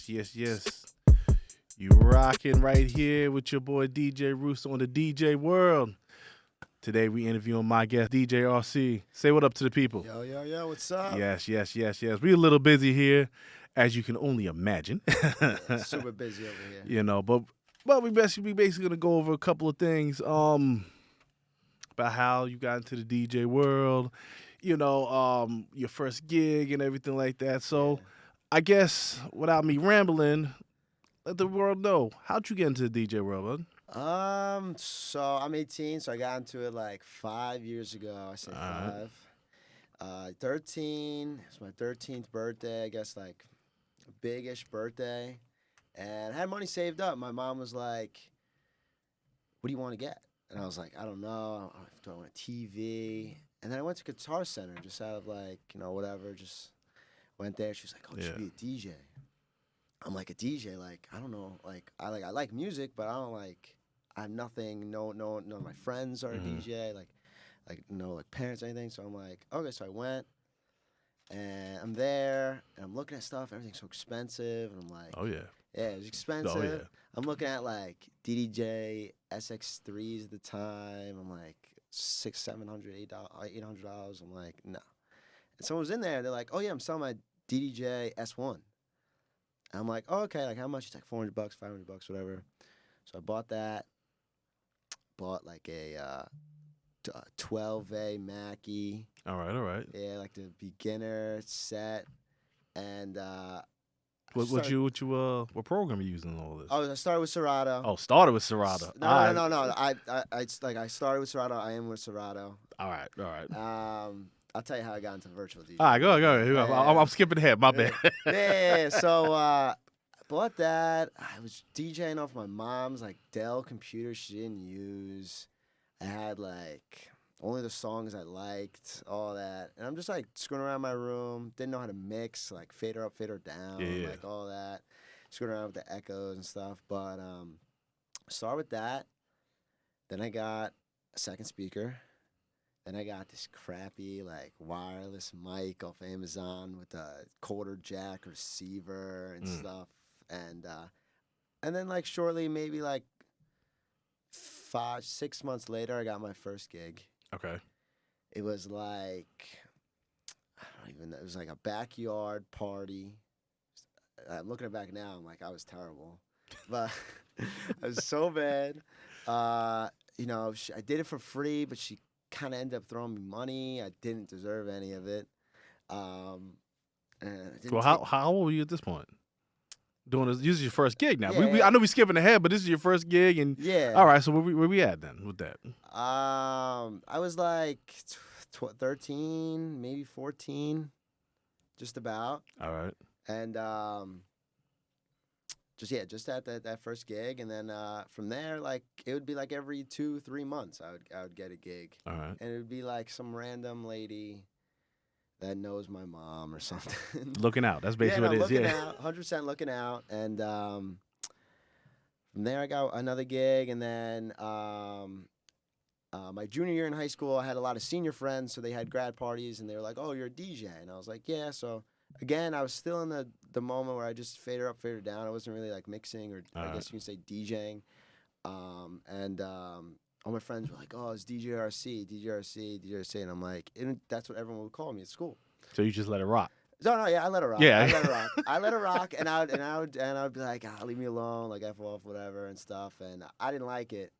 Yes, yes, yes. You rocking right here with your boy DJ Rooster on the DJ World. Today we interviewing my guest DJ RC. Say what up to the people. Yo, yo, yo, what's up? Yes, yes, yes, yes. We a little busy here, as you can only imagine. Yeah, super busy over here. You know, but we basically gonna go over a couple of things. About how you got into the DJ world, your first gig and everything like that. So Yeah. I guess without me rambling, let the world know. How'd you get into the DJ world, bud? So I'm 18, so I got into it like 5 years ago. I say All right. 5. 13. It's my 13th birthday. I guess like a big-ish birthday, and I had money saved up. My mom was like, "What do you want to get?" And I was like, "I don't know. Do I want a TV?" And then I went to Guitar Center just out of like whatever. Just went there. She was like, "Oh, you should be a DJ." I'm like, a DJ, like, I don't know, like I like music, but I have nothing, no of my friends are a DJ, like no like parents or anything. So I'm like, okay, so I went and I'm there and I'm looking at stuff, everything's so expensive, and I'm like, Oh yeah. yeah, it's expensive. Oh yeah. I'm looking at like DDJ SX3s at the time. I'm like $600, $700, $800. I'm like, no. And someone was in there, they're like, oh yeah, I'm selling my DDJ S1. I'm like, oh, okay, like how much? It's like $400, $500, whatever. So I bought that. Bought like a 12A Mackie. All right. Yeah, like the beginner set. And What program are you using in all this? I started with Serato. Oh, started with Serato. No. I started with Serato. I am with Serato. All right. I'll tell you how I got into virtual DJ. All right, go ahead. Yeah. I'm skipping ahead. My bad. Yeah. So I bought that. I was DJing off my mom's like Dell computer she didn't use. I had like only the songs I liked, all that. And I'm just like screwing around my room. Didn't know how to mix, like fader up, fader down, Yeah. like all that. Screwing around with the echoes and stuff. But start with that. Then I got a second speaker. Then I got this crappy like wireless mic off Amazon with a quarter jack receiver and stuff. And then like shortly, maybe like 5-6 months later, I got my first gig. Okay. It was like, I don't even know. It was like a backyard party. I'm looking back now. I'm like, I was terrible, but I was so bad. I did it for free, but she kind of ended up throwing me money. I didn't deserve any of it. How old were you at this point? Doing this is your first gig now. Yeah. I know we're skipping ahead, but this is your first gig, and Yeah. All right. So where we at then with that? I was like 13, maybe 14, just about. All right. And just at that first gig, and then from there, like it would be like every 2-3 months, I would get a gig, All right. and it would be like some random lady that knows my mom or something. Looking out. That's basically what it is. Looking Yeah. out, 100% looking out, and from there I got another gig, and then my junior year in high school, I had a lot of senior friends, so they had grad parties, and they were like, "Oh, you're a DJ," and I was like, "Yeah." So again, I was still in the moment where I just fader up, fader down. I wasn't really like mixing, or I guess you can say DJing. All my friends were like, "Oh, it's DJ RC," and I'm like, that's what everyone would call me at school. So you just let it rock. No, yeah, I let it rock. Yeah. I let it rock. I let it rock, and I would be like, leave me alone, like F off, whatever, and stuff. And I didn't like it.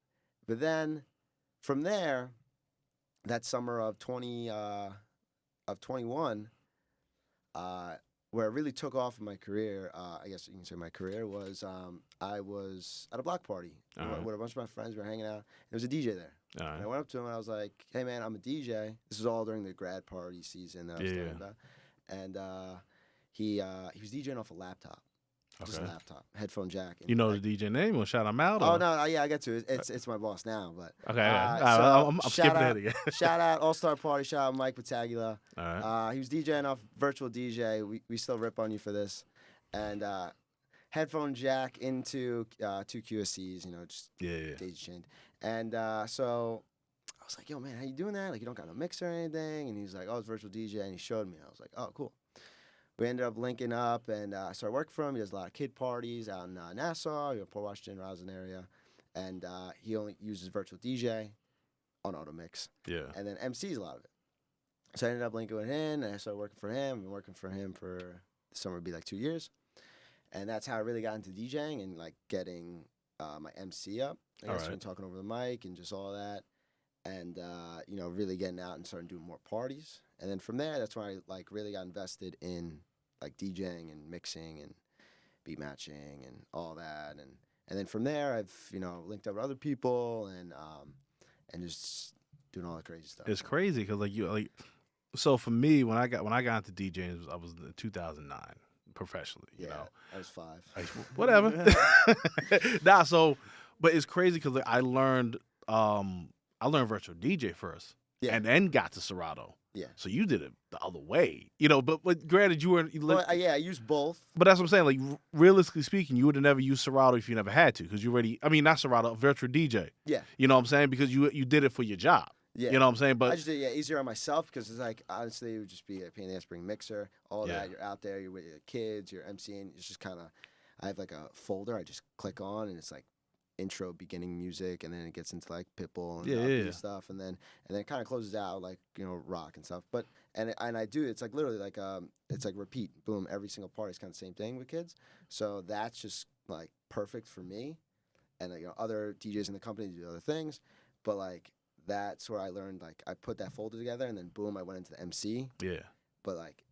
But then, from there, that summer of 21, where it really took off in my career, I guess you can say my career was, I was at a block party with a bunch of my friends. We were hanging out. There was a DJ there. All right. And I went up to him and I was like, "Hey man, I'm a DJ." This was all during the grad party season that I was talking about. And he was DJing off a laptop. Just a Okay. laptop, headphone jack. And You know the DJ name? You want to shout him out? Oh or? no, yeah, I get to it. It's my boss now, but Okay. so I'm shout skipping out- ahead again. shout out All Star Party, shout out Mike Patagula. All right. He was DJing off virtual DJ. We still rip on you for this, and headphone jack into 2 QSCs, just Yeah. daisy chained, and so I was like, "Yo, man, how you doing that? Like, you don't got no mixer or anything?" And he's like, "Oh, it's virtual DJ," and he showed me. I was like, "Oh, cool." we ended up linking up, and I started working for him. He does a lot of kid parties out in Nassau, Port Washington, Roslyn area, and he only uses virtual DJ on auto mix, Yeah. and then MCs a lot of it. So I ended up linking with him, and I started working for him. I've been working for him for the summer would be like 2 years, and that's how I really got into DJing and like getting my MC up. I All started right. talking over the mic and just all that, and you know, really getting out and starting doing more parties. And then from there, that's when I like really got invested in like DJing and mixing and beat matching and all that. And then from there, I've linked up with other people and just doing all the crazy stuff. It's crazy because so for me when I got into DJing, I was in 2009 professionally. Yeah, You know, I was 5. like, whatever. Nah, so but it's crazy because I learned virtual DJ first, Yeah. and then got to Serato. Yeah. So you did it the other way, But granted, you were. Well, yeah, I used both. But that's what I'm saying. Like realistically speaking, you would have never used Serato if you never had to, because you already. I mean, not Serato, virtual DJ. Yeah. You know what I'm saying? Because you did it for your job. Yeah. You know what I'm saying? But I just did easier on myself because it's like honestly it would just be a pain in the ass to bring mixer, all Yeah. that. You're out there, you're with your kids, you're MCing. It's just kind of I have like a folder I just click on and it's like intro, beginning music, and then it gets into like Pitbull and upbeat stuff, and then it kind of closes out like rock and stuff. But and I do it's like literally like it's like repeat, boom, every single part is kind of the same thing with kids. So that's just like perfect for me, and other DJs in the company do other things, but like. That's where I learned, like, I put that folder together, and then, boom, I went into the MC. yeah. But, like,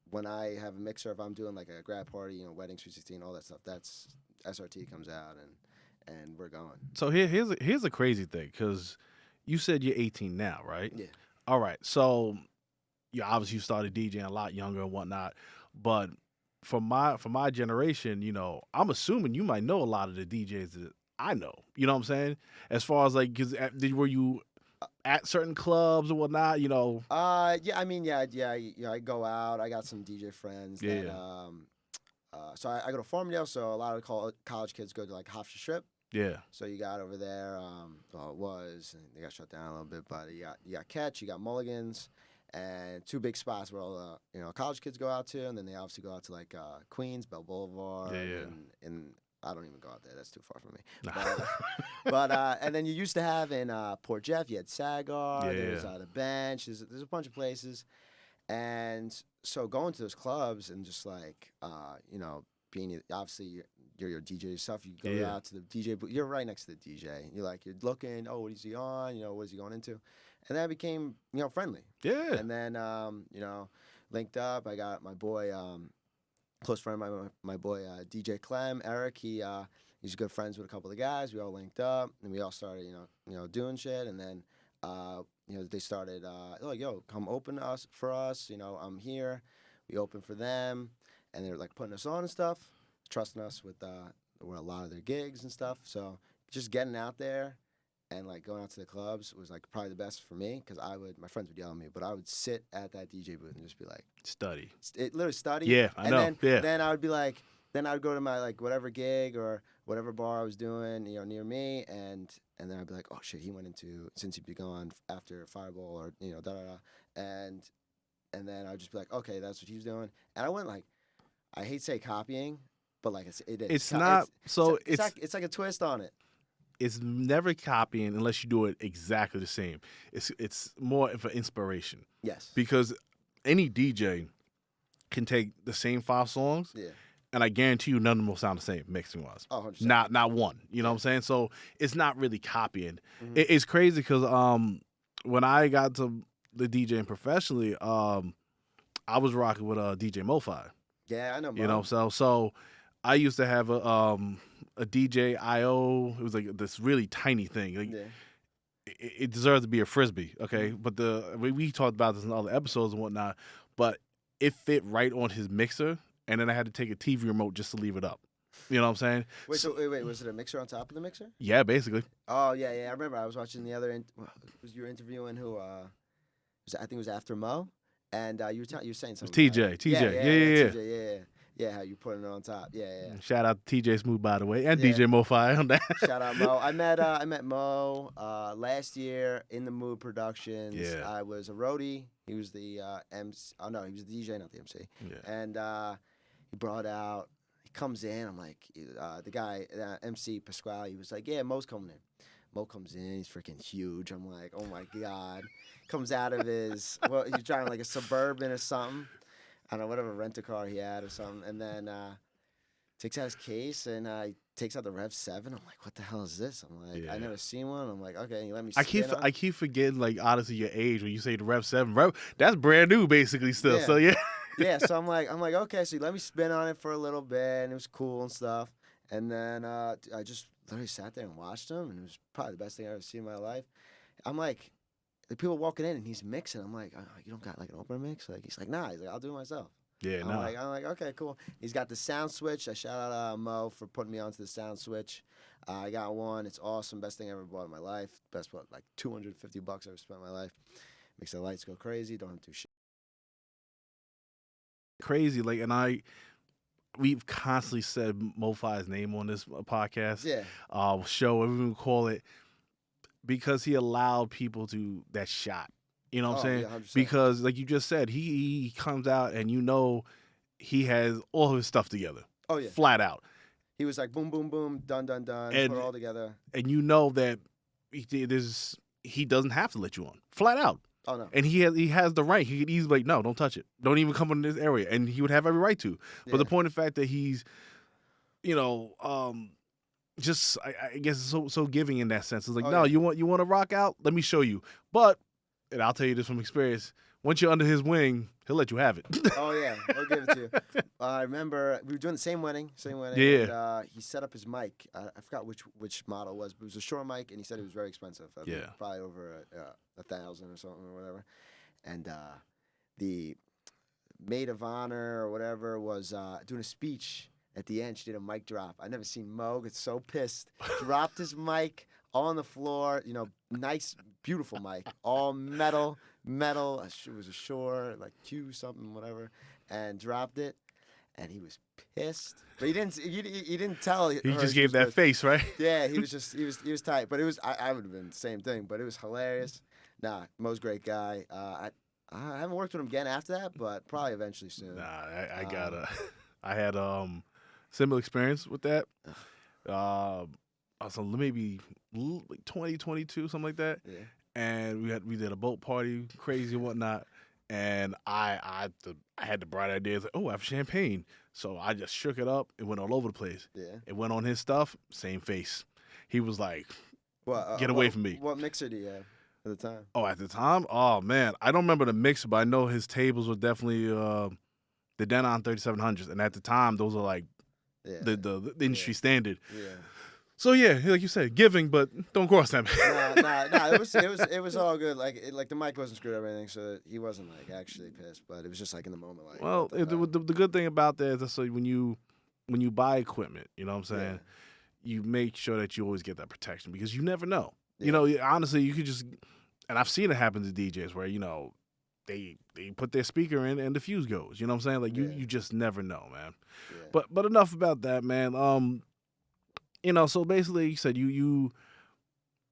when I have a mixer, if I'm doing, like, a grad party, wedding, Sweet 16, all that stuff, that's SRT comes out, and we're going. So here's a crazy thing, because you said you're 18 now, right? Yeah. All right. So obviously you started DJing a lot younger and whatnot, but for my generation, I'm assuming you might know a lot of the DJs that I know. You know what I'm saying? As far as like, were you at certain clubs or whatnot? Yeah. I mean, yeah. I go out. I got some DJ friends. Yeah. That, so I go to Farmingdale. So a lot of college kids go to like Hofstra Strip. Yeah. So you got over there. Well, it was. And they got shut down a little bit, but you got Catch. You got Mulligan's. And 2 big spots where all the college kids go out to, and then they obviously go out to like Queens, Bell Boulevard, and I don't even go out there. That's too far from me. But and then you used to have in Port Jeff, you had Sagar. There's the Bench. There's a bunch of places, and so going to those clubs and just like being obviously you're your DJ yourself. You go out to the DJ, but you're right next to the DJ. You're looking. Oh, what is he on? What is he going into? And then I became friendly. Yeah. And then linked up. I got my boy. Close friend of my boy DJ Clem, Eric. He's good friends with a couple of guys. We all linked up, and we all started, doing shit. And then, they started like, yo, come open for us. I'm here. We opened for them, and they were like putting us on and stuff, trusting us with a lot of their gigs and stuff. So just getting out there and like going out to the clubs was like probably the best for me because my friends would yell at me, but I would sit at that DJ booth and just be like, study. Literally study. Yeah, I know. Then I would be like, then I would go to my like whatever gig or whatever bar I was doing, near me, and then I'd be like, oh shit, he went into Since He'd Be Gone after Fireball or da da da, and then I'd just be like, okay, that's what he was doing, and I went like, I hate to say copying, but like it is. It's not. It's like a twist on it. It's never copying unless you do it exactly the same. It's more of an inspiration. Yes. Because any DJ can take the same 5 songs, and I guarantee you none of them will sound the same mixing wise. Oh, 100%. Not one. You know what I'm saying? So it's not really copying. Mm-hmm. It's crazy because when I got to the DJing professionally, I was rocking with DJ Mo-Fi. Yeah, I know. You know, so I used to have a DJ IO. It was like this really tiny thing. Like, it deserves to be a frisbee, okay? But we talked about this in other episodes and whatnot. But it fit right on his mixer, and then I had to take a TV remote just to leave it up. You know what I'm saying? Wait, was it a mixer on top of the mixer? Yeah, basically. Oh yeah. I remember I was watching the other. Was you were interviewing who? I think it was after Mo, and you were saying something. TJ. TJ, Yeah, how you putting it on top. Yeah, yeah, yeah. Shout out to TJ Smooth, by the way, and Yeah. DJ MoFi on that. Shout out Mo. I met Mo last year in the Mood Productions. Yeah. I was a roadie. He was the MC. Oh no, he was the DJ, not the MC. Yeah. And he brought out. He comes in. I'm like, the guy MC Pasquale. He was like, yeah, Mo's coming in. Mo comes in. He's freaking huge. I'm like, oh my god. Comes out of his he's driving like a Suburban or something. I don't know, whatever rent-a-car he had or something. And then takes out his case and he takes out the Rev 7. I'm like, what the hell is this? I'm like, Yeah. I never seen one. I'm like, okay, you let me. I keep forgetting, like, honestly, your age when you say the Rev 7. That's brand new, basically, still. Yeah. So yeah. Yeah, so I'm like, okay, so you let me spin on it for a little bit, and it was cool and stuff. And then I just literally sat there and watched him, and it was probably the best thing I've ever seen in my life. I'm like, the people walking in, and he's mixing. I'm like, oh, you don't got like an open mix? Like he's like, nah. He's like, I'll do it myself. Yeah, I'm like, okay, cool. He's got the sound switch. I shout out Mo for putting me onto the sound switch. I got one. It's awesome. Best thing I ever bought in my life. Best what, like $250 I ever spent in my life. Makes the lights go crazy. Don't have to do shit. Crazy, like, and we've constantly said MoFi's name on this podcast. Yeah. Show, whatever we call it, because he allowed people to that shot. You know what I'm saying? Yeah, 100%. Because, like you just said, he comes out and he has all his stuff together. Oh yeah. Flat out. He was like boom, boom, boom, done, done, done. And- Put it all together. And you know that he doesn't have to let you on. Flat out. Oh no. And he has the right. He could easily be like, no, don't touch it. Don't even come in this area. And he would have every right to. But the point of the fact that he's, just I guess so giving in that sense. It's like, Oh, no, yeah. you want to rock out? Let me show you. But, and I'll tell you this from experience, once you're under his wing, he'll let you have it. Oh yeah, I'll give it to you. I remember we were doing the same wedding. Yeah. And, he set up his mic. I forgot which model it was, but it was a Shure mic, and he said it was very expensive. I think Yeah. probably over $1,000 or something or whatever. And the maid of honor or whatever was doing a speech. At the end, she did a mic drop. I never seen Mo get so pissed. Dropped his mic on the floor. Nice, beautiful mic, all metal. It was a Shure, like Q something, whatever, and dropped it. And he was pissed, but he didn't. He didn't tell. He just gave that face, right? Yeah, he was tight, but it was. I would have been the same thing, but it was hilarious. Nah, Mo's a great guy. I haven't worked with him again after that, but probably eventually soon. Nah, I had similar experience with that. So maybe like 2022, something like that. Yeah. And we did a boat party, crazy and whatnot. And I had the bright idea, like, oh, I have champagne. So I just shook it up. It went all over the place. Yeah. It went on his stuff, same face. He was like, Well, get away from me. What mixer do you have at the time? Oh, at the time? Oh, man. I don't remember the mixer, but I know his tables were definitely the Denon 3700s. And at the time, those are like Yeah. the industry standard. Yeah. So yeah, like you said, giving, but don't cross that. Nah. It was all good. Like the mic wasn't screwed up or anything, so he wasn't like actually pissed. But it was just like in the moment, like. Well, what the hell? the good thing about that is, so when you buy equipment, you know what I'm saying, you make sure that you always get that protection because you never know. Yeah. Honestly, you could just, and I've seen it happen to DJs where they put their speaker in and the fuse goes. You know what I'm saying? Like you just never know, man. Yeah. But enough about that, man. So basically, you said you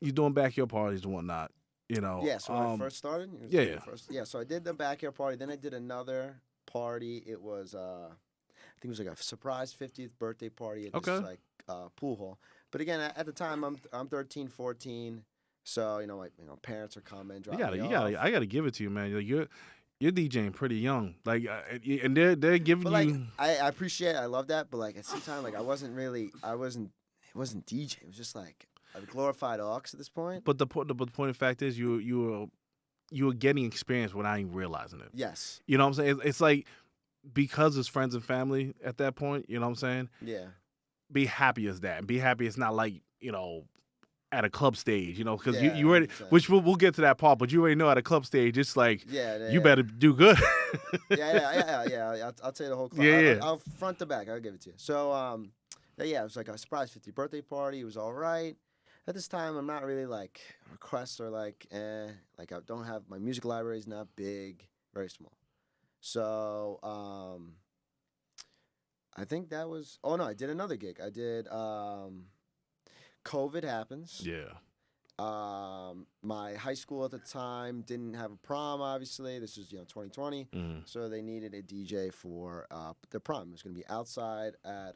doing backyard parties and whatnot. Yeah, so when I first started. So I did the backyard party. Then I did another party. It was I think it was like a surprise 50th birthday party at this like pool hall. But again, at the time I'm 13, 14. So my parents are coming, dropping me off. I gotta give it to you, man. Like, you're DJing pretty young, like, and they're giving But like you. I appreciate it. I love that. But like at the same time, like it wasn't DJ. It was just like a glorified aux at this point. But the point of fact is, you were getting experience without even realizing it. Yes. You know what I'm saying? It's like, because it's friends and family at that point. You know what I'm saying? Yeah. Be happy as that. Be happy it's not like at a club stage. Because Yeah, you already, 100%. which we'll get to that part. But you already know at a club stage, it's like you better do good. Yeah. I'll tell you the whole club. Yeah. I'll front to back. I'll give it to you. So it was like a surprise 50th birthday party. It was all right. At this time, I'm not really like requests or like I don't have my music library is not big, very small. So I think that was. Oh no, I did another gig. I did. COVID happens. Yeah. My high school at the time didn't have a prom. Obviously, this was 2020, Mm. so they needed a DJ for their prom. It was going to be outside at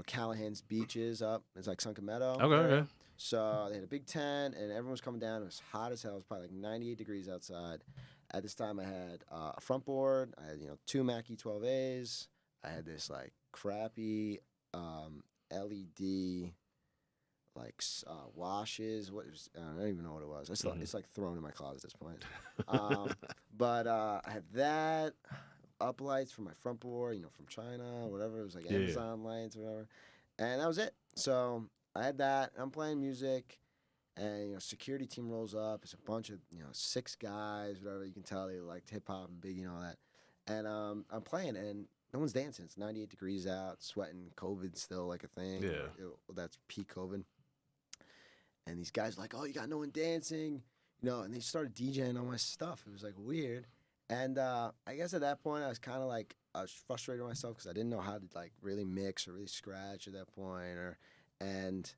Callahan's Beaches up. It's like Sunken Meadow. Okay. area. Okay. So they had a big tent, and everyone was coming down. It was hot as hell. It was probably like 98 degrees outside. At this time, I had a front board. I had two Mackie 12As. I had this like crappy LED washes. I don't even know what it was. It's like thrown in my closet at this point. But I had that up lights for my front board, from China or whatever. It was like Amazon lights or whatever, and that was it. So I had that. I'm playing music, and security team rolls up. It's a bunch of 6 guys, whatever. You can tell they liked hip hop and Biggie and all that. And I'm playing, and no one's dancing. It's 98 degrees out, sweating. COVID's still like a thing. Yeah. That's peak COVID. And these guys were like, oh, you got no one dancing, and they started DJing all my stuff. It was like weird. And I guess at that point I was kind of like, I was frustrated with myself because I didn't know how to like really mix or really scratch at that point. And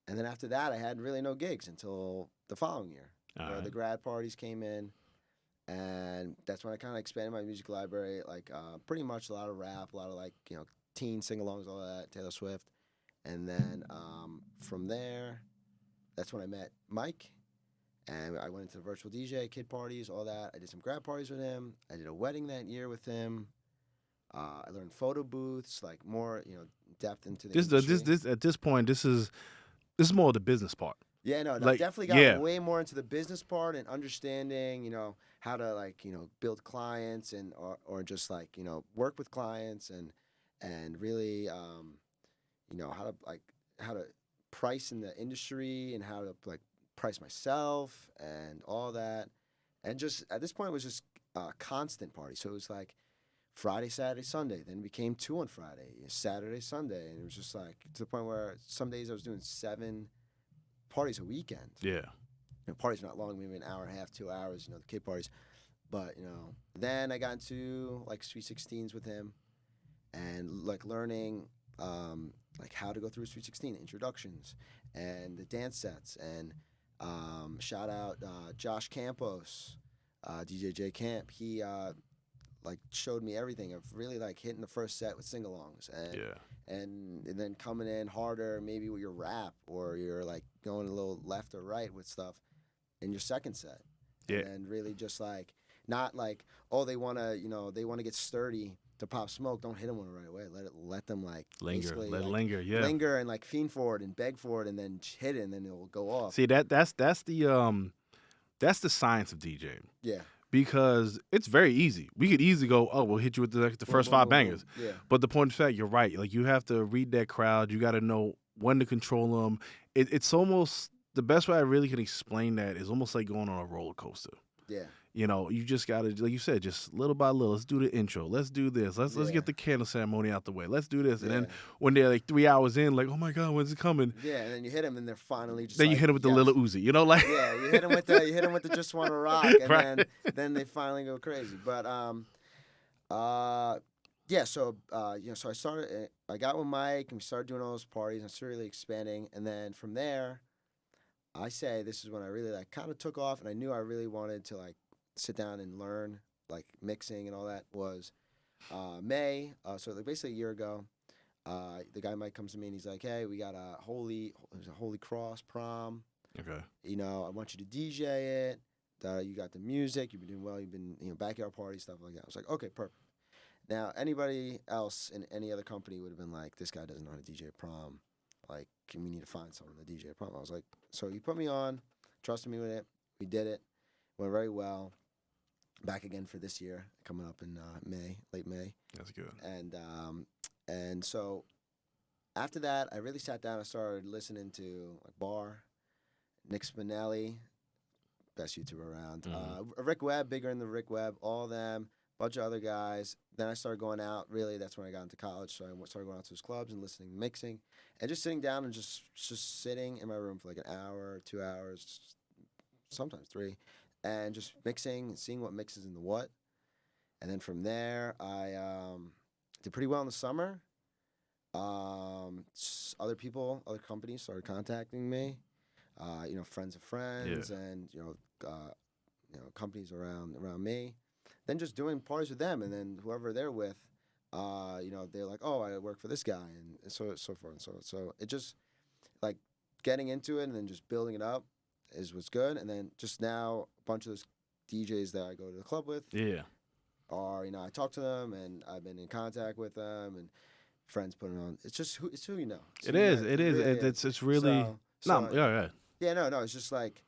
then after that I had really no gigs until the following year. Where the grad parties came in. And that's when I kind of expanded my music library, like pretty much a lot of rap, a lot of like, teen sing-alongs, all that, Taylor Swift. And then from there, that's when I met Mike. And I went into the virtual DJ, kid parties, all that. I did some grad parties with him. I did a wedding that year with him. I learned photo booths, like more, depth into the industry. This at this point, this is more of the business part. Yeah, no, Like, I definitely got way more into the business part and understanding, how to like, build clients and or just like, work with clients and really, how to price in the industry and how to like price myself and all that. And just at this point it was just a constant party. So it was like Friday, Saturday, Sunday. Then it became 2 on Friday, Saturday, Sunday. And it was just like to the point where some days I was doing 7 parties a weekend. Yeah. Parties not long, maybe an hour and a half, 2 hours, the kid parties. But, then I got into like Sweet 16s with him and like learning like how to go through a Sweet 16, introductions and the dance sets. And shout out Josh Campos, DJ J Camp. He like showed me everything of really like hitting the first set with sing-alongs and then coming in harder maybe with your rap or you're like going a little left or right with stuff in your second set. Yeah. And really just like not like, oh, they want to get sturdy to pop smoke. Don't hit them right away. Let them like Linger. Let it like, linger. Yeah. linger and like fiend for it and beg for it and then hit it and then it'll go off. See that's the science of DJing. Yeah. Because it's very easy. We could easily go, oh, we'll hit you with the first 5 bangers. Yeah. But the point of fact, you're right. Like you have to read that crowd. You got to know when to control them. It's almost the best way I really can explain that is almost like going on a roller coaster. Yeah. You just got to, like you said, just little by little. Let's do the intro. Let's do this. Let's get the candle ceremony out the way. Let's do this. And then when they're like 3 hours in, like, oh my God, when's it coming? Yeah, and then you hit them, and they're finally just. Then like, you hit them with the little Uzi, like. Yeah, you hit them with the just want to rock, and right. then they finally go crazy. But yeah. So so I started. I got with Mike, and we started doing all those parties, and started really expanding. And then from there, I say this is when I really like kind of took off, and I knew I really wanted to like sit down and learn like mixing and all that was May. So like basically a year ago, the guy Mike comes to me and he's like, hey, we got a Holy Cross prom. Okay. I want you to DJ it. You got the music. You've been doing well. You've been backyard party stuff like that. I was like, okay, perfect. Now anybody else in any other company would have been like, this guy doesn't know how to DJ a prom. Like, we need to find someone to DJ a prom. I was like, so you put me on, trusted me with it. We did it. Went very well. Back again for this year, coming up in late May. That's good. And so after that, I really sat down and started listening to like Bar, Nick Spinelli, best YouTuber around, Rick Webb, bigger in the Rick Webb, all of them, bunch of other guys. Then I started going out. Really, that's when I got into college. So I started going out to those clubs and listening, mixing, and just sitting down and just sitting in my room for like an hour, 2 hours, sometimes 3. And just mixing and seeing what mixes into what. And then from there, I did pretty well in the summer. Other people, other companies started contacting me. Friends of friends, Yeah. and companies around me. Then just doing parties with them, and then whoever they're with, they're like, oh, I work for this guy, and so forth and so on. So it just like getting into it and then just building it up is what's good. And then just now a bunch of those DJs that I go to the club with Yeah. are, I talk to them and I've been in contact with them and friends putting on. It's just it's who you know. It's It who you is. know. It It is. really is. It's really So no. so Yeah. Yeah. yeah, no, it's just like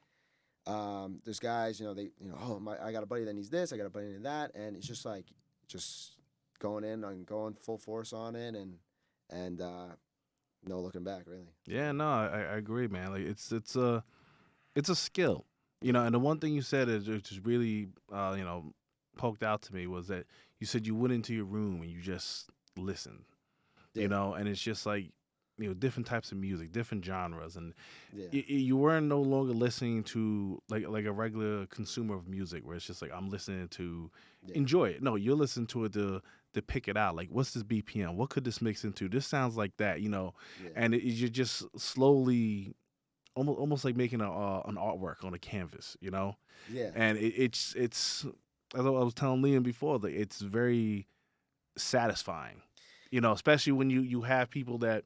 there's guys, I got a buddy that needs this, I got a buddy that needs that, and it's just like just going in and going full force on it, and no looking back really. Yeah. No, I agree, man. Like it's a skill, And the one thing you said is which is really poked out to me was that you said you went into your room and you just listened, Yeah, and it's just like different types of music, different genres, and yeah, you weren't no longer listening to like a regular consumer of music where it's just like I'm listening to yeah, enjoy it. No, you're listening to it to pick it out. Like, what's this BPM? What could this mix into? This sounds like that, yeah, and you're just slowly almost like making an artwork on a canvas, yeah, and it's as I was telling Liam before, that it's very satisfying, especially when you have people that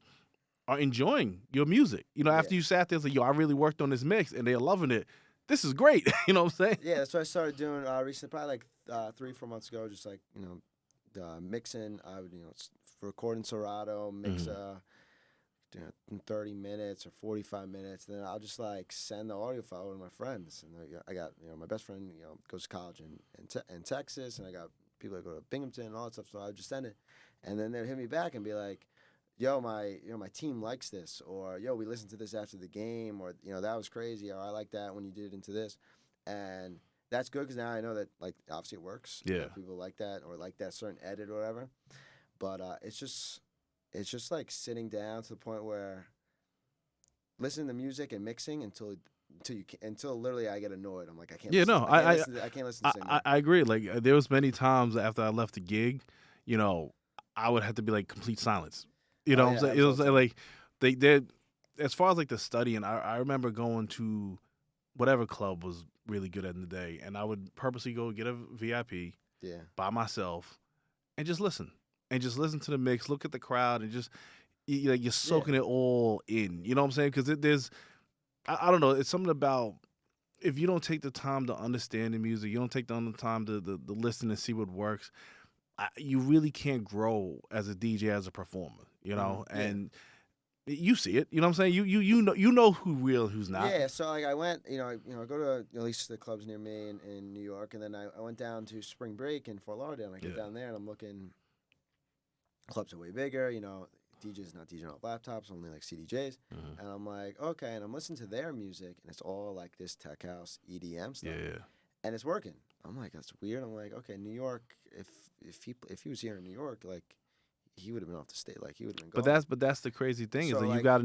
are enjoying your music. yeah. After you sat there, it's like, yo, I really worked on this mix, and they're loving it. This is great. You know what I'm saying? Yeah, that's what I started doing recently, probably like 3-4 months ago. Just like mixing. I would record in Serato, mix in 30 minutes or 45 minutes. Then I'll just like send the audio file to my friends. And I got my best friend goes to college in Texas, and I got people that go to Binghamton and all that stuff. So I would just send it, and then they'd hit me back and be like, yo, my team likes this, or yo, we listened to this after the game, or that was crazy, or I like that when you did it into this, and that's good because now I know that like obviously it works. Yeah. People like that or like that certain edit or whatever, but it's just like sitting down to the point where listening to music and mixing until literally I get annoyed. I'm like I can't. Yeah, Listen, no, I can't listen to the same. I agree. Like there was many times after I left the gig, I would have to be like complete silence. You know Oh what I'm yeah, saying? that It was was all the time. like they as far as like the studying, I remember going to whatever club was really good in the day, and I would purposely go get a VIP Yeah, by myself and just listen. And just listen to the mix, look at the crowd, and just like you're yeah, soaking it all in. You know what I'm saying? Because there's, I don't know, it's something about if you don't take the time to understand the music, you don't take the time to listen and see what works. You really can't grow as a DJ, as a performer. yeah. And you see it. You know what I'm saying? You know who real, who's not. Yeah, so like I went, I go to at least the clubs near me in New York, and then I went down to spring break in Fort Lauderdale, and I get Yeah. down there and I'm looking, clubs are way bigger, DJs not DJing off laptops, only like CDJs, Mhm. and I'm like, okay, and I'm listening to their music, and it's all like this tech house EDM stuff, Yeah. and it's working. I'm like, that's weird. I'm like, okay, New York, if he was here in New York, like he would have been off the state, like he would have been gone. But that's the crazy thing is So that like, you gotta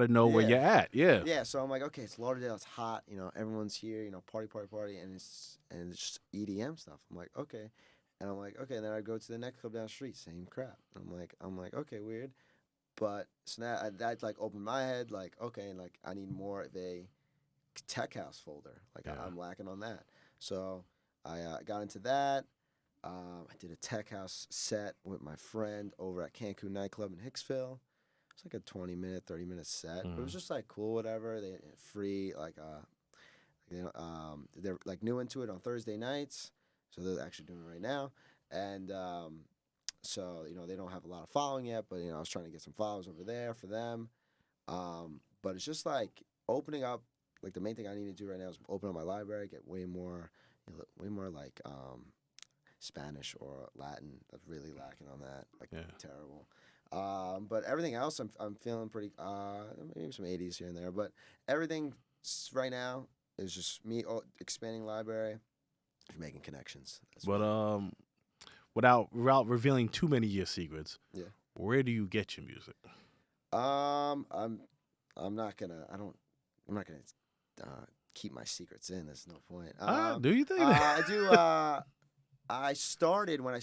know where yeah. you're at. Yeah. Yeah, so I'm like, okay, it's Lauderdale, it's hot, everyone's here, party, party, party, and it's just EDM stuff. I'm like, okay, and I'm like, okay, and then I go to the next club down the street, same crap. I'm like, okay, weird, but so now that like opened my head, like, okay, and like I need more of a tech house folder, like Yeah. I'm lacking on that. So I got into that. I did a tech house set with my friend over at Cancun nightclub in Hicksville. It's like a 20-minute, 30-minute set. But it was just like cool, whatever. They free, like they're like new into it on Thursday nights, so they're actually doing it right now. And so they don't have a lot of following yet, but I was trying to get some followers over there for them. But it's just like opening up. Like the main thing I need to do right now is open up my library, get way more like Spanish or Latin. I'm really lacking on that. Like Yeah. terrible. But everything else, I'm feeling pretty. Maybe some 80s here and there, but everything right now is just me expanding library, making connections. That's But what- without revealing too many of your secrets, Yeah. where do you get your music? I'm not gonna. I'm not gonna keep my secrets in. There's no point. Do you think that? I do. I started when I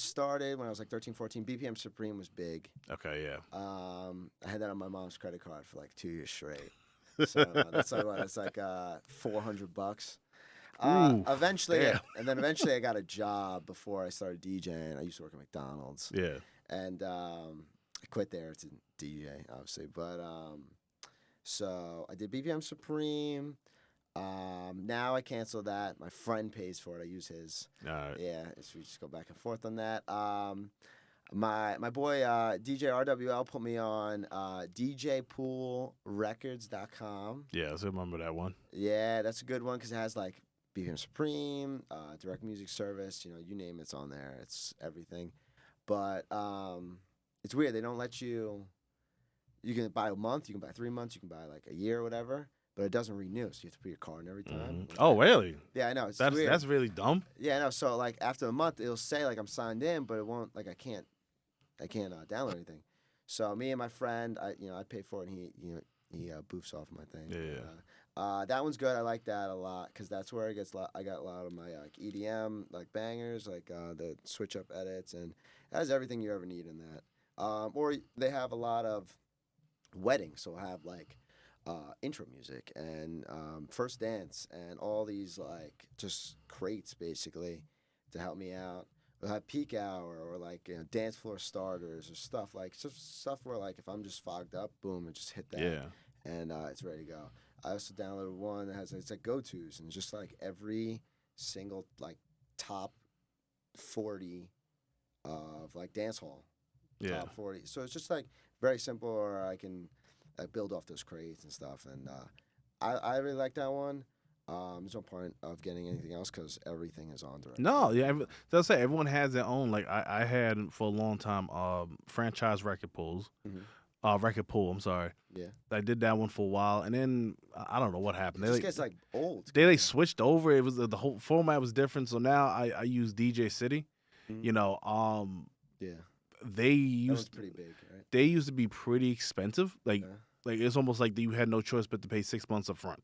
was like 13, 14. BPM Supreme was big. Okay, yeah. I had that on my mom's credit card for like 2 years straight. So that's like what? That's like $400. Ooh, Eventually, damn. and then eventually I got a job before I started DJing. I used to work at McDonald's, Yeah. and I quit there to DJ, obviously. But so I did BPM Supreme. Now I canceled that. My friend pays for it. I use his. All right. Yeah, so we just go back and forth on that. My boy DJ RWL put me on DJPoolRecords.com. Yeah, I still remember that one. Yeah, that's a good one because it has like BPM Supreme, direct music service. You know, you name it's on there. It's everything. But it's weird. They don't let you. You can buy a month. You can buy 3 months. You can buy like a year or whatever. But it doesn't renew, so you have to put your card in every time. Mm-hmm. Oh, really? Yeah, I know. It's That's weird. that's really dumb. Yeah, I know. So like after a month, it'll say like I'm signed in, but it won't. Like I can't download anything. So me and my friend, I pay for it, and he boofs off my thing. Yeah. That one's good. I like that a lot because that's where it gets. I got a lot of my like EDM like bangers, like the switch up edits, and it has everything you ever need in that. Or they have a lot of weddings, so I have like intro music and first dance and all these like just crates basically to help me out. We'll have peak hour or like dance floor starters or stuff like just stuff where like if I'm just fogged up, boom, and just hit that. Yeah. And it's ready to go. I also downloaded one that has it's like go-tos and just like every single like top 40 of like dance hall. Yeah. Top 40. So it's just like very simple, or I can build off those crates and stuff. And I really like that one. There's no point of getting anything else because everything is on direct. No, yeah. They'll say everyone has their own. Like I had for a long time franchise record pools. Mhm. Record pool. I'm sorry. Yeah. I did that one for a while, and then I don't know what happened. It just gets like old. They switched over. It was the whole format was different. So now I use DJ City. Mhm. You know, Yeah. they That used one's pretty big, right? they used to be pretty expensive. Like Yeah. like it's almost like you had no choice but to pay 6 months up front.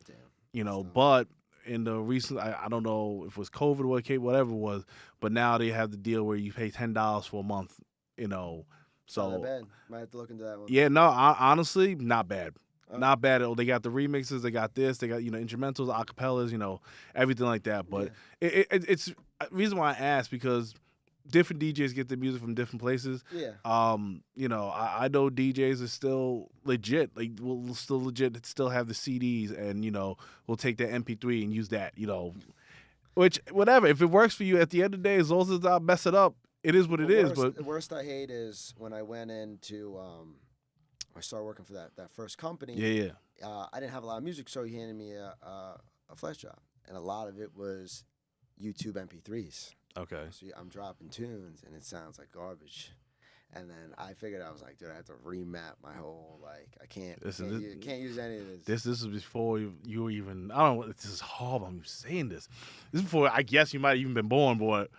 Damn. You know, That's but in the recent, I don't know if it was COVID or whatever it was, but now they have the deal where you pay $10 for a month. You know, Not that so bad. Might have to look into that one. yeah, no, honestly, not bad. Oh. Not bad at all. They got the remixes, they got this, they got instrumentals, acapellas, everything like that. But it's reason why I asked because different DJs get their music from different places. Yeah. I know DJs are still legit. Like will still legit still have the CDs and we'll take that MP3 and use that. Which whatever. If it works for you at the end of the day, as long as it's not mess it up, it is what it is. But the worst I hate is when I went into I started working for that first company. yeah. I didn't have a lot of music, so he handed me a flash drive, and a lot of it was YouTube MP3s. Okay. So I'm dropping tunes, and it sounds like garbage. And then I figured I was like, dude, I have to remap my whole I can't use any of this. This was before you were even. I don't know. This is horrible. I'm saying this. This is before I guess you might have even been born, but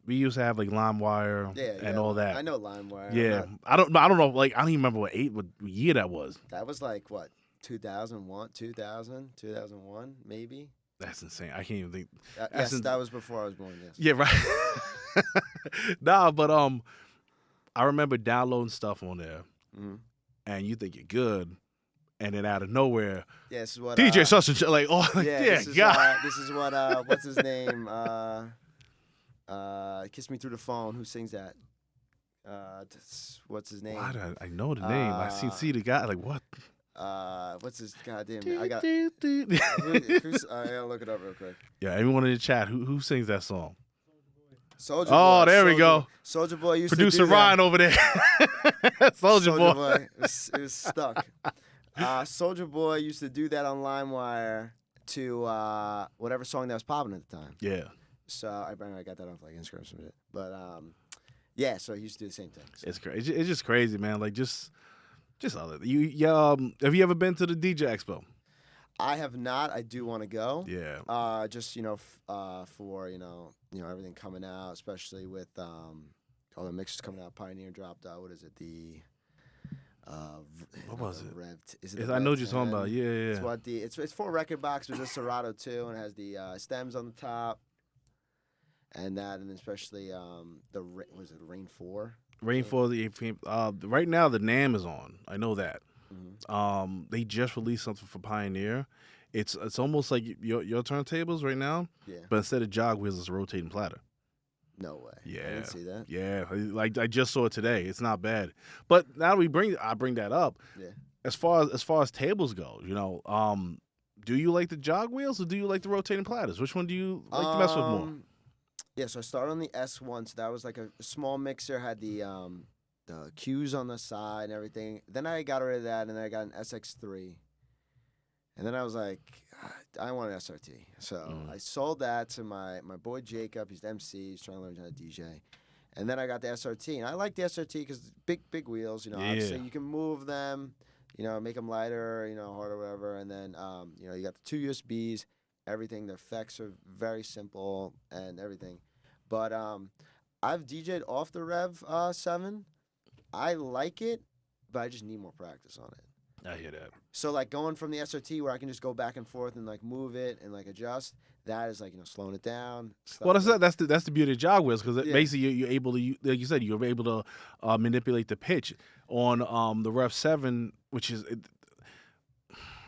we used to have like LimeWire and all that. I know LimeWire. Yeah, I don't know. Like I don't even remember what year that was. That was like what 2001, 2001 maybe. That's insane. I can't even think. Yes, that was before I was born. Yes. Yeah, right. Nah, but I remember downloading stuff on there, and you think you're good, and then out of nowhere, yeah, this is what DJ such and such, like, oh, God. This is what what's his name? Kiss Me Through the Phone. Who sings that? What's his name? Why do I know the name? I see the guy. Like what? What's his goddamn name? I gotta look it up real quick. Yeah, everyone in the chat, who sings that song? Soulja Boy. Oh, there we go. Soulja Boy used Producer to do Ryan that. over there. Soulja Boy. It was stuck. Soulja Boy used to do that on LimeWire to whatever song that was popping at the time. Yeah. So I got that off like Instagram or something. But yeah, so he used to do the same thing. So. It's crazy. It's just crazy, man. Like just other. Have you ever been to the DJ Expo? I have not. I do want to go. Yeah. Just for everything coming out, especially with all the mixes coming out. Pioneer dropped out. What is it? What was it? Is it? I know what you're talking about. Yeah. It's 4 record box with a Serato too, and it has the stems on the top. and especially was it Rain 4? Rainfall the 18th. Right now the NAM is on. I know that. Mm-hmm. They just released something for Pioneer. It's almost like your turntables right now, Yeah. but instead of jog wheels, it's a rotating platter. No way. Yeah, I didn't see that. yeah. Like I just saw it today. It's not bad. But now I bring that up. Yeah. As far as tables go, do you like the jog wheels or do you like the rotating platters? Which one do you like to mess with more? Yeah, so I started on the S1, so that was like a small mixer, had the cues on the side and everything. Then I got rid of that, and then I got an SX3. And then I was like, I want an SRT. So I sold that to my boy Jacob. He's the MC. He's trying to learn how to DJ. And then I got the SRT. And I like the SRT because big wheels. Obviously you can move them, make them lighter, harder, whatever. And then, you got the 2 USBs, everything. The effects are very simple and everything. But I've DJ'd off the Rev 7. I like it, but I just need more practice on it. I hear that. So like going from the SRT where I can just go back and forth and like move it and like adjust, that is like slowing it down. Well, that's the beauty of jog wheels because Yeah. basically you're able to, like you said, you're able to manipulate the pitch on the Rev 7, which is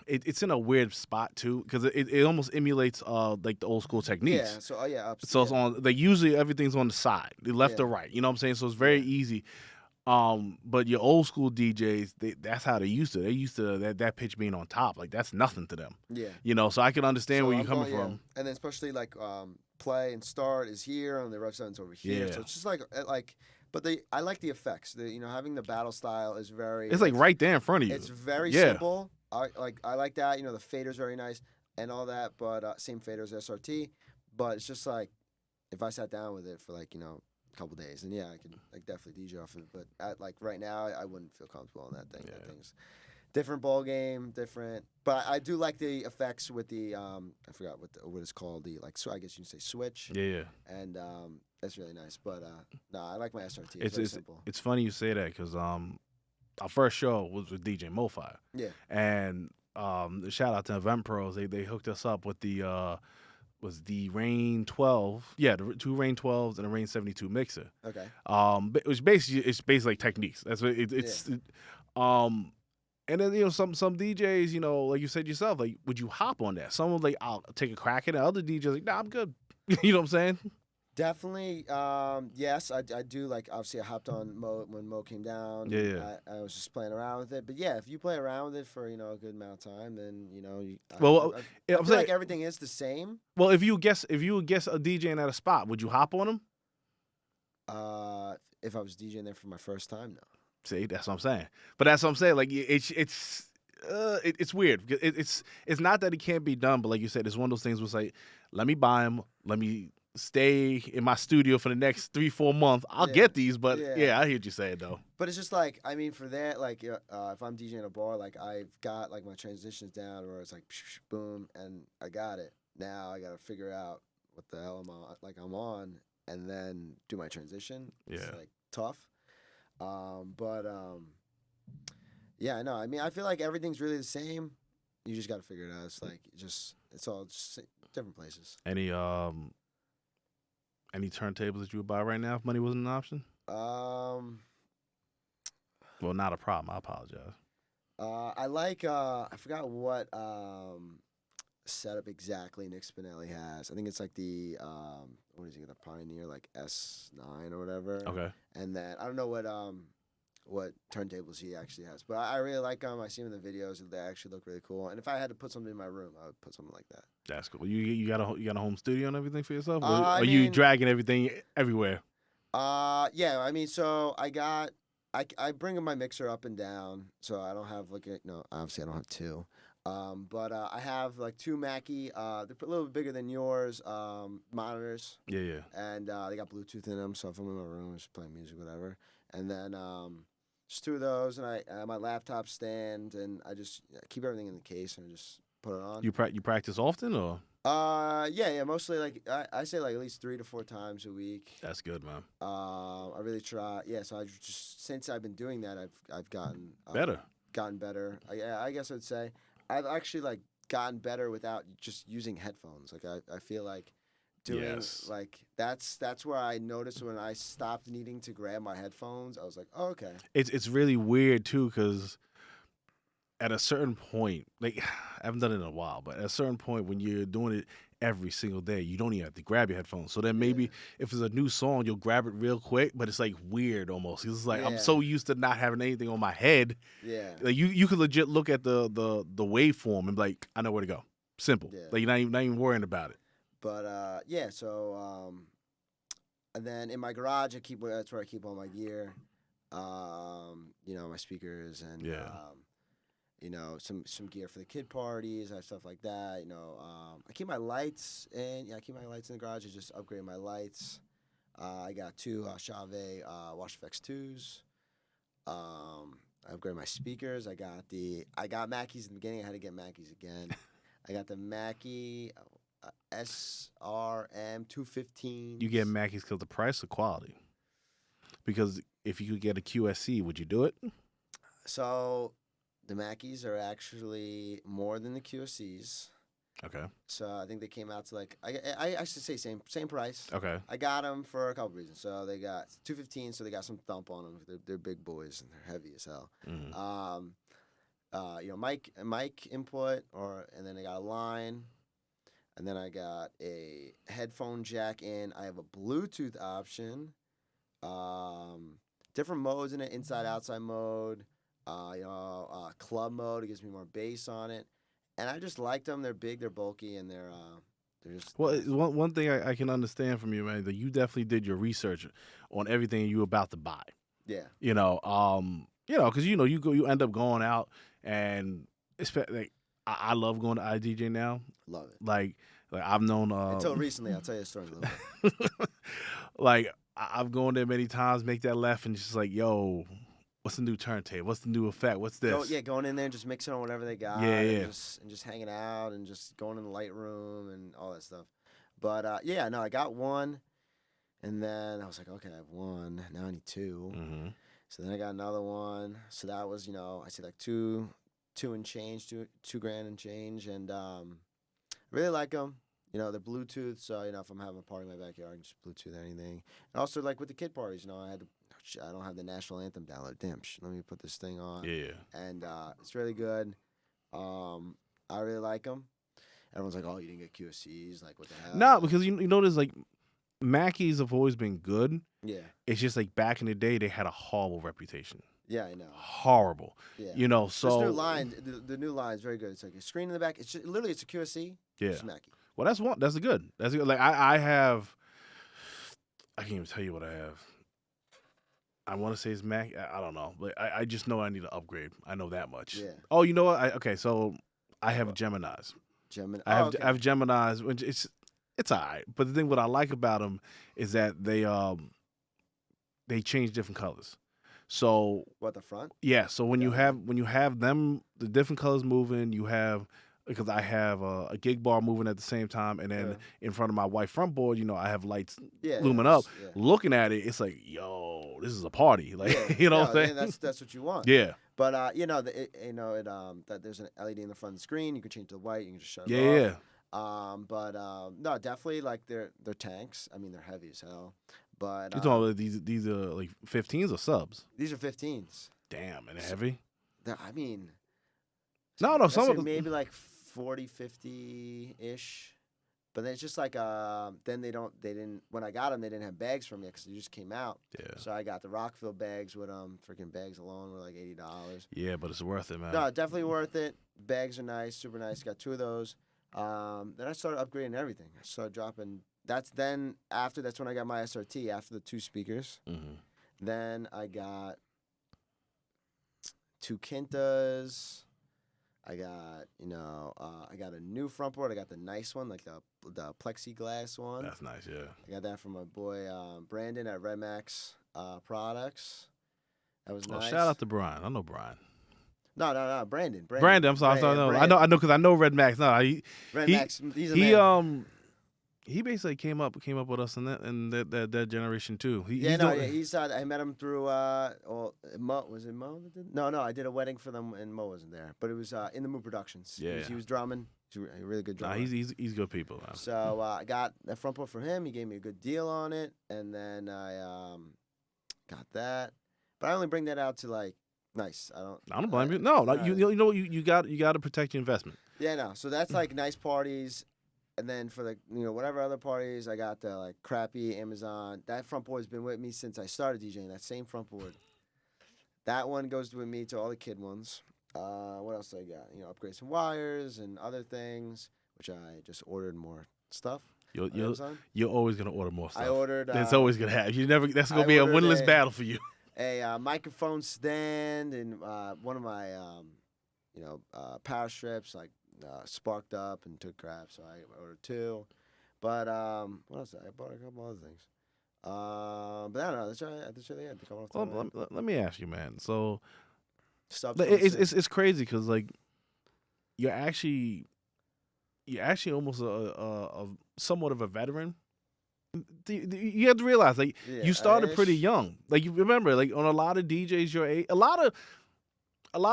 it's in a weird spot too because it almost emulates like the old school techniques. Yeah. So up. So it's on. Like usually everything's on the side, the left or right. You know what I'm saying? So it's very easy. But your old school DJs, that's how they used to. They used to that pitch being on top. Like that's nothing to them. Yeah. So I can understand where you're coming from. And then especially like play and start is here and the Rev 7's over here. Yeah. So it's just like but I like the effects. Having the battle style is very. It's like right there in front of you. It's very simple. I like that. The fader's very nice and all that. But same fader as SRT. But it's just like if I sat down with it for like couple days, and I can like definitely DJ off it. But right now, I wouldn't feel comfortable on that thing. Yeah. That thing's different ball game, different. But I do like the effects with the I forgot what it's called. I guess you can say switch. Yeah. And that's really nice. But no, I like my SRT. It's very simple. It's funny you say that because our first show was with DJ MoFi. Yeah. And shout out to Event Pros. They hooked us up with the. Was the Rain 12? Yeah, the 2 Rain 12s and a Rain 72 mixer. Okay. But it's basically like techniques. That's what it's. And then some DJs, like you said yourself, like would you hop on that? Someone like I'll take a crack at it. Other DJs like nah, I'm good. You know what I'm saying? Definitely, yes, I do. Like, obviously, I hopped on Mo when Mo came down. Yeah. I was just playing around with it. But yeah, if you play around with it for a good amount of time, then I I'm feel saying, like everything is the same. Well, if you would guess a DJing at a spot, would you hop on him? If I was DJing there for my first time, no. See, that's what I'm saying. But that's what I'm saying. Like it's weird. It's not that it can't be done, but like you said, it's one of those things where it's like, let me buy them, let me stay in my studio for the next 3-4 months. I'll get these, but I hear what you're saying though. But it's just like, I mean, for that, like, if I'm DJing a bar, like I've got like my transitions down where it's like, boom, and I got it. Now I got to figure out what the hell I'm on, and then do my transition. It's like tough. Yeah, I know. I mean, I feel like everything's really the same. You just got to figure it out. It's like it's all just different places. Any turntables that you would buy right now if money wasn't an option? Well, not a problem. I apologize. I like I forgot what setup exactly Nick Spinelli has. I think it's like the what is he, the Pioneer like S9 or whatever. Okay. And then I don't know what turntables he actually has, but I really like them. I see them in the videos; they actually look really cool. And if I had to put something in my room, I would put something like that. That's cool. You got a home studio and everything for yourself, or I you mean, dragging everything everywhere? Yeah. I mean, so I bring my mixer up and down, so I don't have obviously I don't have two. But I have like two Mackie. They're a little bit bigger than yours. Monitors. Yeah. And they got Bluetooth in them, so if I'm in my room, I'm just playing music, whatever. And then just two of those, and I my laptop stand, and I just keep everything in the case and I just put it on. You practice often, or? Yeah, mostly like I say like at least 3 to 4 times a week. That's good, man. I really try. Yeah, so I just since I've been doing that, I've gotten better. Gotten better. I guess I'd say I've actually like gotten better without just using headphones. Like I feel like doing Yes. like that's where I noticed when I stopped needing to grab my headphones. I was like, oh, okay. It's really weird too, because at a certain point, like I haven't done it in a while, but at a certain point when you're doing it every single day, you don't even have to grab your headphones. So then Yeah. maybe if it's a new song, you'll grab it real quick, but it's like weird almost. It's like I'm Yeah. so used to not having anything on my head. Yeah. Like you could legit look at the waveform and be like, I know where to go. Simple. Yeah. Like you're not even worrying about it. But yeah, so and then in my garage that's where I keep all my gear. My speakers and Yeah. some gear for the kid parties and stuff like that. I keep my lights in. Yeah, I keep my lights in the garage. I just upgrade my lights. I got two Chave Wash FX 2s. I upgraded my speakers. I got Mackey's in the beginning. I had to get Mackey's again. I got the Mackie SRM 215. You get Mackey's because the price or quality? Because if you could get a QSC, would you do it? So the Mackeys are actually more than the QSCs. Okay. So I think they came out to like I should say same price. Okay. I got them for a couple reasons. So they got 215, so they got some thump on them. They're big boys and they're heavy as hell. Mm-hmm. Mic input, and then I got a line, and then I got a headphone jack in. I have a Bluetooth option, different modes in it, inside outside mode, club mode. It gives me more bass on it, and I just liked them. They're big, they're bulky, and they're just Well, one thing I can understand from you, man, that you definitely did your research on everything you were about to buy. yeah. Because you end up going out and like I love going to IDJ now. Love it. Like I've known Until recently, I'll tell you a story in a little bit. like I've gone there many times, make that left, and just like, yo, what's the new turntable? What's the new effect? What's this? Going in there and just mixing on whatever they got. Yeah. And just hanging out and just going in the light room and all that stuff. But I got one, and then I was like, okay, I have one. Now I need two. Mm-hmm. So then I got another one. So that was, I say like two and change, $2,000 and change, and really like them. They're Bluetooth, so if I'm having a party in my backyard, I can just Bluetooth anything. And also like with the kid parties, I don't have the national anthem downloaded. Damn, let me put this thing on. Yeah. And it's really good. I really like them. Everyone's like, oh, you didn't get QSCs? Like, what the hell? No, because you notice like Mackeys have always been good. Yeah. It's just like back in the day they had a horrible reputation. Yeah, I know. Horrible. Yeah. So this new line, the new line is very good. It's like a screen in the back. It's just, literally it's a QSC. Yeah. It's Mackie. Well, that's good. That's good. Like I can't even tell you what I have. I want to say it's Mac. I don't know, but I just know I need to upgrade. I know that much. Yeah. Oh, you know what? So I have Geminis. I have Geminis, which it's all right. But the thing what I like about them is that they change different colors. So what, the front? Yeah. So when you have them, the different colors moving, you have. Because I have a gig bar moving at the same time, and then in front of my white front board, I have lights looming up. Yeah. Looking at it, it's like, yo, this is a party. Like, what I'm saying? That's what you want. Yeah. But that there's an LED in the front of the screen. You can change to white. You can just shut it off. Yeah. No, definitely like they're tanks. I mean, they're heavy as hell. But you talking about these are like 15s or subs? These are 15s. Damn, and they're heavy. I mean. No, some of them maybe like 40, 50-ish. But then it's just like then they didn't when I got them, they didn't have bags for me because they just came out. Yeah. So I got the Rockville bags with them. Freaking bags alone were like $80. Yeah, but it's worth it, man. No, definitely worth it. Bags are nice, super nice. Got two of those. Then I started upgrading everything. I started dropping. That's when I got my SRT after the two speakers. Mm-hmm. Then I got two Quintas. I got, I got a new front board. I got the nice one, like the plexiglass one. That's nice, yeah. I got that from my boy Brandon at Red Max Products. That was nice. Shout out to Brian. I know Brian. No, Brandon. I'm sorry. No. I know because I know Red Max. No, Red Max. He's a man. he basically came up with us in that generation too. Yeah, no, yeah, he's. I met him through. Mo, was it Mo that did? No, I did a wedding for them, and Mo wasn't there. But it was in the Mood Productions. Yeah, he was drumming. He's a really good drummer. Nah, he's good people. Man. So I got that front board from him. He gave me a good deal on it, and then I got that. But I only bring that out to like nice. I don't blame you. No, you know you got to protect your investment. Yeah, no. So that's like nice parties. And then for the whatever other parties, I got the like crappy Amazon. That front board's been with me since I started DJing. That same front board. That one goes with me to all the kid ones. What else I got? Upgrade some wires and other things, which I just ordered more stuff. You're always gonna order more stuff. I ordered. That's always gonna happen. You never. That's gonna be a winless battle for you. A microphone stand and one of my power strips like. Sparked up and took crap, so I ordered 2. But what else? I bought a couple other things. But I don't know. That's really it. Well, let me ask you, man. So it's crazy because like you're actually almost a somewhat of a veteran. You have to realize, like, you started pretty young. Like, you remember, like, on a lot of DJs your age, a lot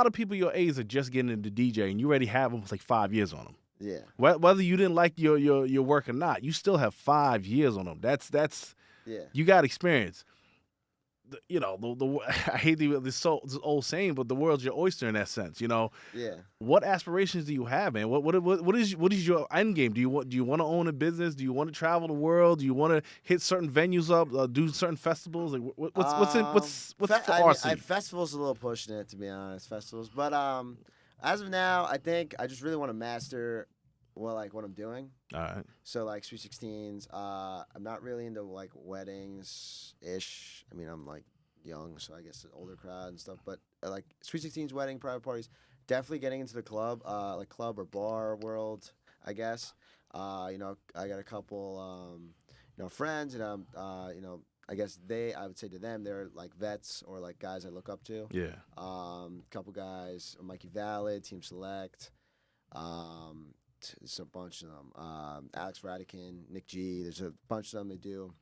of people your age are just getting into DJ, and you already have almost like 5 years on them. Yeah. Whether you didn't like your work or not, you still have 5 years on them. That's you got experience. I hate this old saying, but the world's your oyster in that sense. Yeah. What aspirations do you have, man? What is your end game? Do you want to own a business? Do you want to travel the world? Do you want to hit certain venues up? Do certain festivals? Like what's for RC? Festivals a little pushing it, to be honest. Festivals, but as of now, I think I just really want to master what I'm doing. All right. So like Sweet 16s. I'm not really into like weddings ish. I mean, I'm like young, so I guess an older crowd and stuff. But like Sweet 16s, wedding, private parties. Definitely getting into the club, like club or bar world, I guess. I got a couple, friends, and I guess I would say to them, they're like vets or like guys I look up to. Yeah. Couple guys, Mikey Valid, Team Select. There's a bunch of them. Alex Radican, Nick G. There's a bunch of them. They do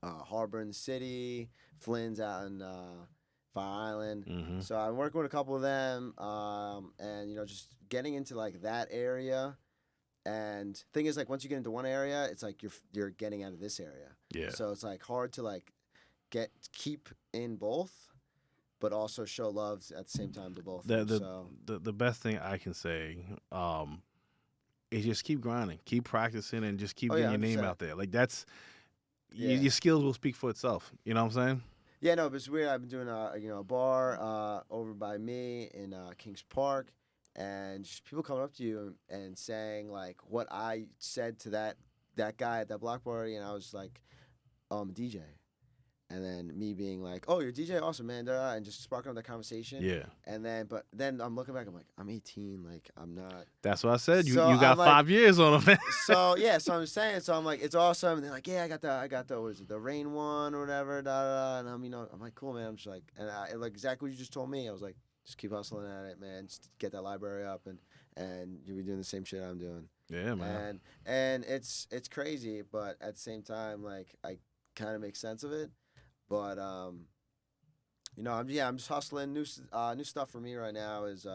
Harbor in the City, Flynn's out in Fire Island. Mm-hmm. So I'm working with a couple of them, and just getting into like that area. And thing is, like once you get into one area, it's like you're getting out of this area. Yeah. So it's like hard to like keep in both, but also show love at the same time to both. The best thing I can say. Is just keep grinding, keep practicing, and just keep getting your name out there. Like that's your skills will speak for itself. You know what I'm saying? Yeah, no, but it's weird. I've been doing a bar over by me in Kings Park, and just people coming up to you and saying like what I said to that guy at that block party, and I was like, I'm a DJ. And then me being like, "Oh, you're a DJ, awesome, man," and just sparking up that conversation. Yeah. And then I'm looking back, I'm like, I'm 18, like I'm not. That's what I said. You So got I'm 5 years on them. So I'm saying, so I'm like, it's awesome. And they're like, yeah, I got the what is it, the rain one or whatever, And I'm like, cool, man. I'm just like, and like exactly what you just told me. I was like, just keep hustling at it, man. Just get that library up, and you'll be doing the same shit I'm doing. Yeah, man. And it's crazy, but at the same time, like I kind of make sense of it. But I'm just hustling. New stuff for me right now is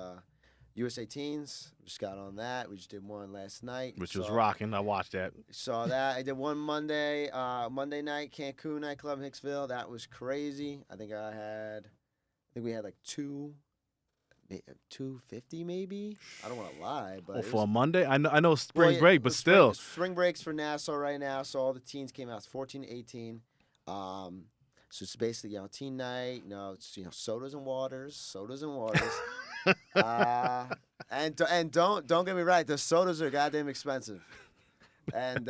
USA Teens. Just got on that. We just did one last night, which was rocking. I watched that. Saw that. I did one Monday night, Cancun nightclub in Hicksville. That was crazy. I think we had like 250 maybe. I don't want to lie, but for a Monday, I know spring break, but still spring breaks for Nassau right now. So all the teens came out. It's 14 to 18. So it's basically, teen night, it's, sodas and waters. And don't get me right, the sodas are goddamn expensive. And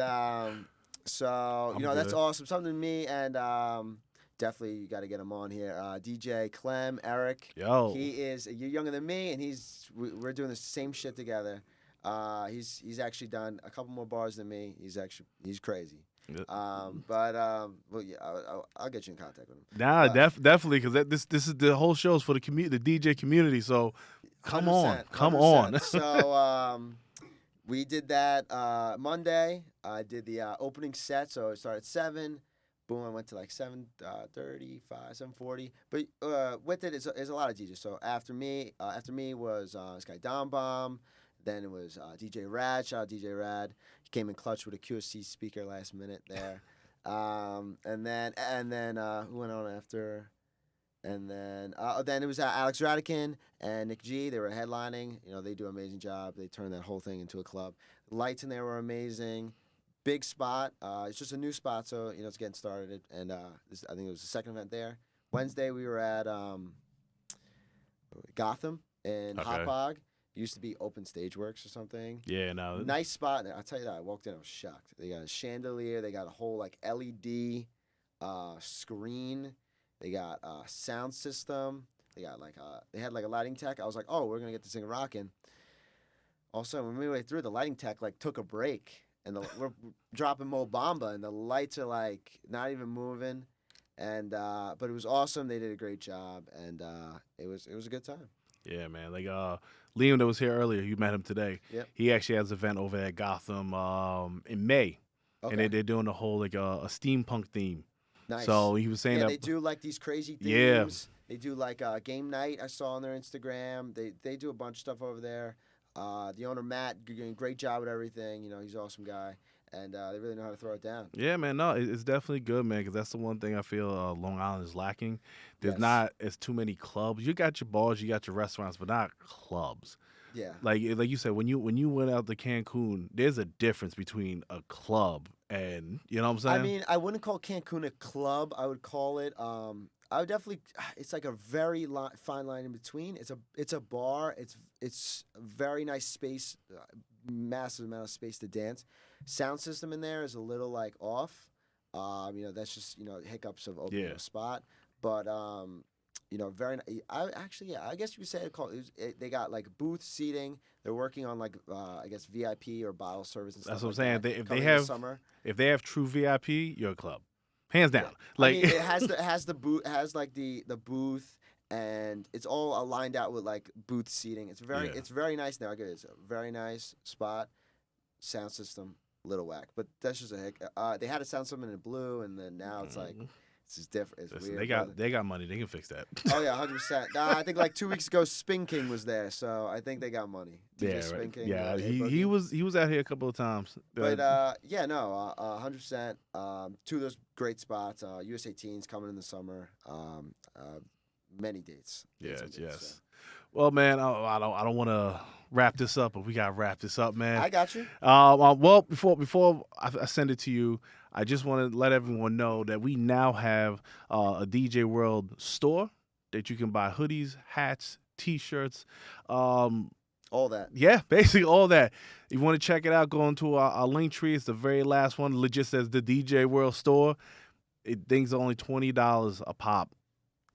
so, that's awesome. Something to me, and definitely you got to get him on here. DJ Clem, Eric. Yo. You're younger than me, and we're doing the same shit together. He's actually done a couple more bars than me. He's crazy. Well, yeah, I'll get you in contact with him. Nah, definitely, because this is the whole show's for the DJ community. So come 100%, on. So We did that Monday. I did the opening set, so it started at 7. Boom, I went to like 7:35, 7:40. But with it is a lot of DJs. So after me was this guy Don Bomb. Then it was DJ Rad. Shout out DJ Rad. He came in clutch with a QSC speaker last minute there. And then who went on after? And then it was Alex Radican and Nick G. They were headlining. You know, they do an amazing job. They turned that whole thing into a club. Lights in there were amazing. Big spot. It's just a new spot, so you know it's getting started. And I think it was the second event there. Wednesday we were at Gotham in Hot Pog. It used to be Open Stage Works or something. Yeah, no. Nice spot. I'll tell you that. I walked in, I was shocked. They got a chandelier. They got a whole like LED screen. They got a sound system. They got they had like a lighting tech. I was like, oh, we're gonna get this thing rocking. Also, when we went through, the lighting tech like took a break, and we're dropping Mo Bamba, and the lights are like not even moving. And but it was awesome. They did a great job, and it was a good time. Yeah, man. Like Liam that was here earlier, you met him today. Yep. He actually has an event over at Gotham in May, Okay. and they're doing a whole like a steampunk theme. Nice. So he was saying yeah, that they do like these crazy themes. Yeah. They do like game night. I saw on their Instagram. They do a bunch of stuff over there. The owner Matt doing a great job with everything. You know, he's an awesome guy, and they really know how to throw it down. Yeah, man. No, it's definitely good, man. Because that's the one thing I feel Long Island is lacking. There's Yes. not as too many clubs. You got your bars, you got your restaurants, but not clubs. Yeah. Like you said, when you went out to Cancun, there's a difference between a club and you know what I'm saying. I mean, I wouldn't call Cancun a club. I would call it. I would definitely. It's like a very fine line in between. It's a bar. It's a very nice space, massive amount of space to dance. Sound system in there is a little like off. You know, that's just hiccups of opening a spot. But you know, very. I guess you could say they got like booth seating. They're working on like I guess VIP or bottle service and stuff. That's what I'm like saying. that If they coming have this summer. If they have true VIP, you're a club, hands down. Yeah. Like I mean, it has the booth, like the booth, and it's all aligned out with like booth seating. It's very nice now. It's a very nice spot. Sound system, little whack, but that's just a hick. They had a sound system in blue, and then now it's like it's just different. It's listen, weird. they got money. They can fix that. Oh yeah, 100%. I think like 2 weeks ago, Spin King was there, so I think they got money. DJ Yeah, Spin right. King. Yeah, Boogie. he was out here a couple of times. But yeah, no, 100%. Two of those great spots. USA Teens coming in the summer. Many dates. Yes. So. Well, man, I don't want to wrap this up, but we gotta wrap this up, man. I got you. Well, before I send it to you, I just want to let everyone know that we now have a DJ World store that you can buy hoodies, hats, T-shirts. All that. Yeah, basically all that. If you want to check it out, go into our link tree. It's the very last one. Legit says the DJ World store. Things are only $20 a pop.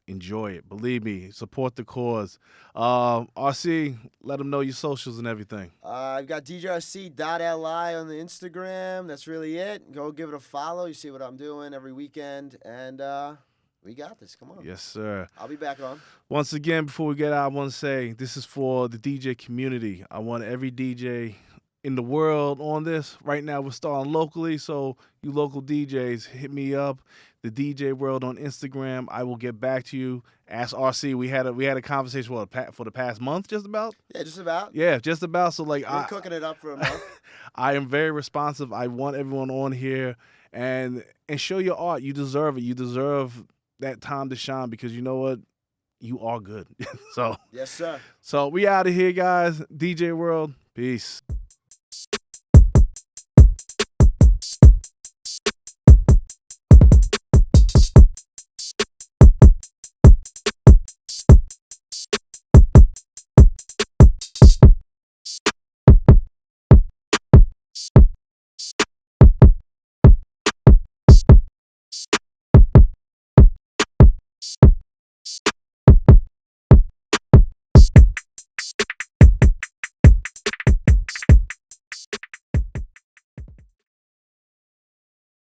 Enjoy it. Believe me. Support the cause. RC, let them know your socials and everything. I've got DJRC.li on the Instagram. That's really it. Go give it a follow. You see what I'm doing every weekend. And we got this. Come on. Yes, sir. I'll be back on. Once again, before we get out, I want to say this is for the DJ community. I want every DJ in the world on this. Right now, we're starting locally, so you local DJs, hit me up. The DJ World on Instagram. I will get back to you. Ask RC. We had a conversation for the past month, just about. Yeah, just about. Yeah, just about. So like, We're cooking it up for a month. I am very responsive. I want everyone on here and show your art. You deserve it. You deserve that time to shine because you know what? You are good. So Yes, sir. So we out of here, guys. DJ World. Peace.